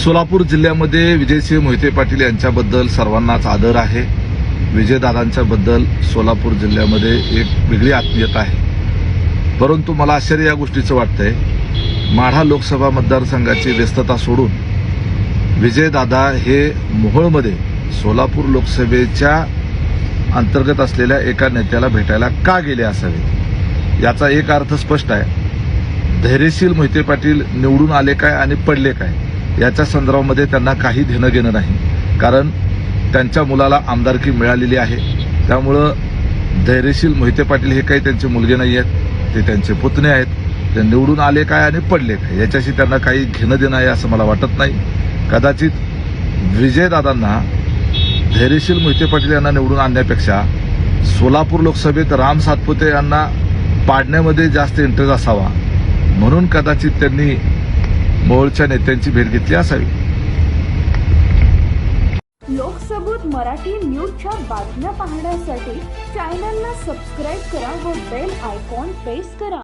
सोलापूर जिल्ह्यामध्ये विजयसिंह मोहिते पाटील यांच्याबद्दल सर्वांनाच आदर आहे. विजयदादांच्या बद्दल सोलापूर जिल्ह्यामध्ये एक वेगळी आत्मीयता आहे. परंतु मला आश्चर्य या गोष्टीचं वाटतंय, माढा लोकसभा मतदारसंघाची व्यस्तता सोडून विजयदादा हे मोहोळमध्ये सोलापूर लोकसभेच्या अंतर्गत असलेल्या एका नेत्याला भेटायला का गेले असावे. याचा एक अर्थ स्पष्ट आहे. धैर्यशील मोहिते पाटील निवडून आले काय आणि पडले काय याच्या संदर्भामध्ये त्यांना काही देणं घेणं नाही. कारण त्यांच्या मुलाला आमदारकी मिळालेली आहे. त्यामुळं धैर्यशील मोहिते पाटील हे काही त्यांचे मुलगे नाही आहेत, ते त्यांचे पुतणे आहेत. ते निवडून आले काय आणि पडले काय याच्याशी त्यांना काही घेणं देणं आहे असं मला वाटत नाही. कदाचित विजयदादांना धैर्यशील मोहिते पाटील यांना निवडून आणण्यापेक्षा सोलापूर लोकसभेत राम सातपुते यांना पाडण्यामध्ये जास्त इंटरेस्ट असावा, म्हणून कदाचित त्यांनी मोहोळच्या नेत्यांची भेट घेतली असावी. लोकसबूत मराठी न्यूजच्या बातम्या पाहण्यासाठी चॅनलला सबस्क्राईब करा व बेल आयकॉन प्रेस करा.